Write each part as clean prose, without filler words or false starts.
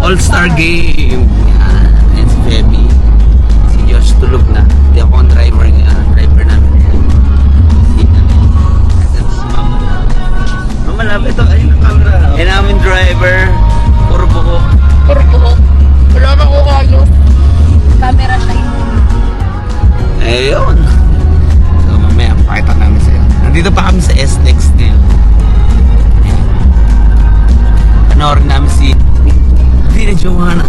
All-Star Game. Yan. It's Feby. Si Josh tulog na. Hindi ako ang driver namin. Si Mama Love. Mama Love, ito. Ayun ang camera. Yan namin driver. Puro buko. Puro buhok. Wala na ko kayo. Camera tayo. Ayun. So mamaya, pakita namin sa'yo. Nandito pa kami sa SLEX ngayon. Panoorin namin si Dina Johanna.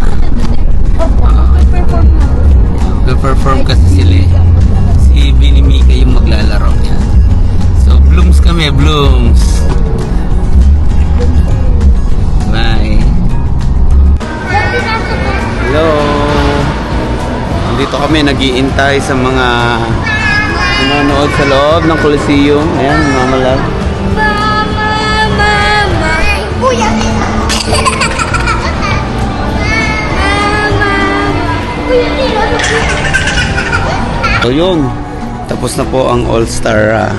Perform kasi sila eh. Si Vinny Mika yung maglalaro. Yan. So Blooms kami, Blooms. Bye. Hello. Dito kami nag-iintay sa mga nanonood sa loob ng Coliseum. Ayan, Mama Love. Kuya! So yun, tapos na po ang All-Star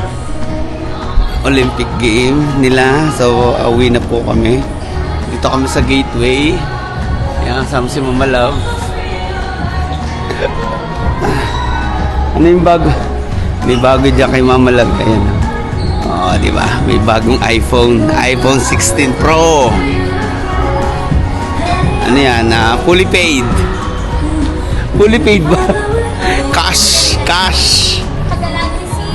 Olympic game nila. So uwi na po kami. Dito kami sa gateway. Ayan, kasama si Mama Love. Ano yung bago? May bago dyan kay Mama Love. Ayan. Oh, di ba? May bagong iPhone 16 Pro. Ano yan? Fully paid. Fully paid ba? Cash. Kagalante si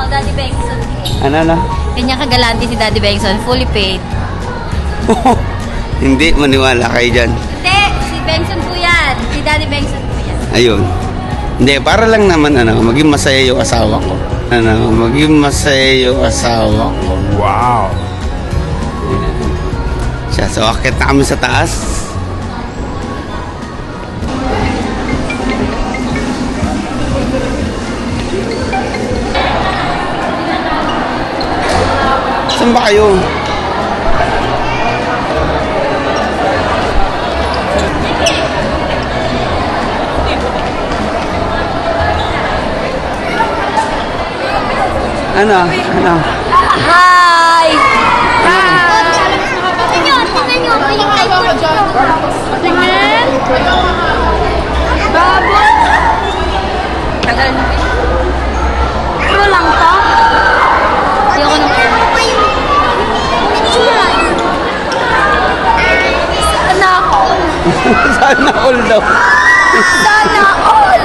Daddy Bengson. Ano? Kanya kagalante si Daddy Bengson. Fully paid. Hindi, maniwala kayo dyan. Hindi, si Bengson po yan. Si Daddy Bengson po yan. Ayun. Hindi, para lang naman maging masaya yung asawa ko. Maging masaya yung asawa ko. Wow! Siya, so akit na kami sa taas. Saan ba kayo? Ano? Hi! Tingnan nyo. Yung iPhone dito. Tingnan. Babo. Tagal. Pro lang to? Hindi ako nang Sana all. Sana all daw. Sana all.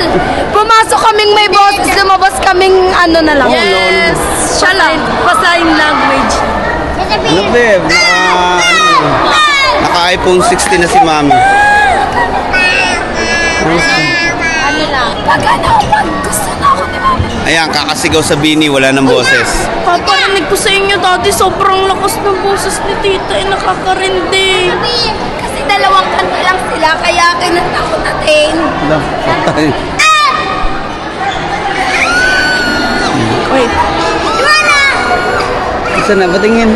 Pumasok kaming may boses, lumabas kaming ano na lang. Yes. Siya lang. Pa-sign language. Ano babe? Naka-iPhone 16 na si Mami. Ano lang. Pagano, gusto na ako ni Mami. Ayan, kakasigaw sa Bini, wala ng boses. Paparinig ko sa inyo dati, sobrang lakas ng boses ni tita, eh, Kasi dalawang kanta lang sila, kaya kinanta ko natin. Wait. Isa na, patingin.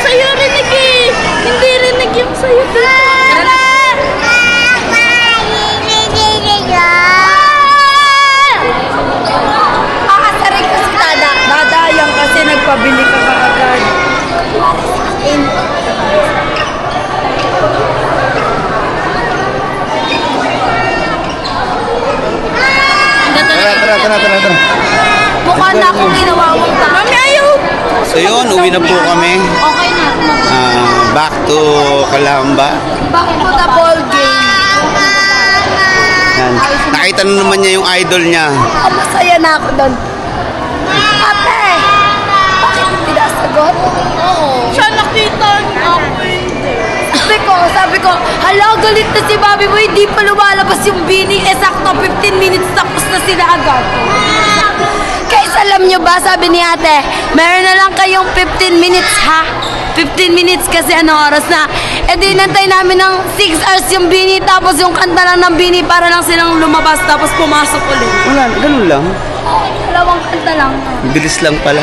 Sa'yo rinig eh! Hindi rinig yung sa'yo tita. Kakasarin ko si Dada. Dadayang kasi nagpabili ka kaagad. Tara. Mukha na akong ginawa mong tao. Mami, ayaw! So yun, uwi na po kami. Okay na. Back to Calamba. Back to the ball game. Yan. Nakita na naman niya yung idol niya. Masaya na ako doon. Ate! Bakit hindi nasagot? Oo. Siya nakita niya ako eh. Sabi ko, hala, galit na si Bobby Boy, di pa lumalabas yung Bini. Sakto, 15 minutes tapos na sila agad. Guys, alam nyo ba, sabi ni ate, meron na lang kayong 15 minutes ha? 15 minutes kasi ano oras na. E di nantay namin ng 6 hours yung Bini, tapos yung kanta lang ng Bini para lang silang lumabas, tapos pumasok ulit. Wala, ganun lang. Dalawang kanta lang. Bilis lang pala.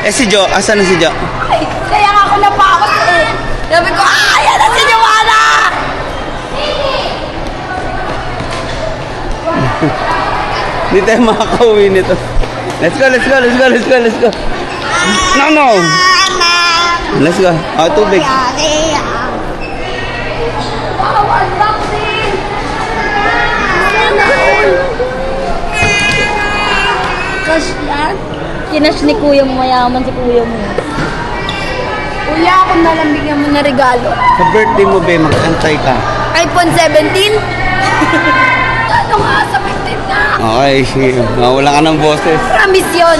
Eh si Jo, asan na si Jo? Ay, kaya nga ako napakot eh. Sabi ko, ayan na si Joanna! Hindi tayo makakauwi nito. Let's go. Let's go. No. Let's go. Tubig. unboxing! Cash yan? Kinash ni kuya mo, mayaman si kuya mo. Kuya, kung nalambigyan mo na regalo. Sa birthday mo, be, mag-antay ka. iPhone 17? Ano nga sa 15 na? Okay, wala ka ng boses. Promise yun.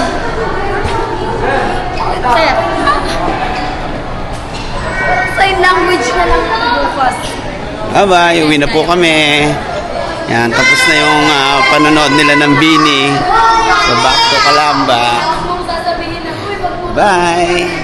Kaya, Sign language na lang bukas. Bye-bye, uwi na po kami. Yan, tapos na yung panonood nila ng Bini sa Back to Calamba. Sasabihin na, uy, Bye!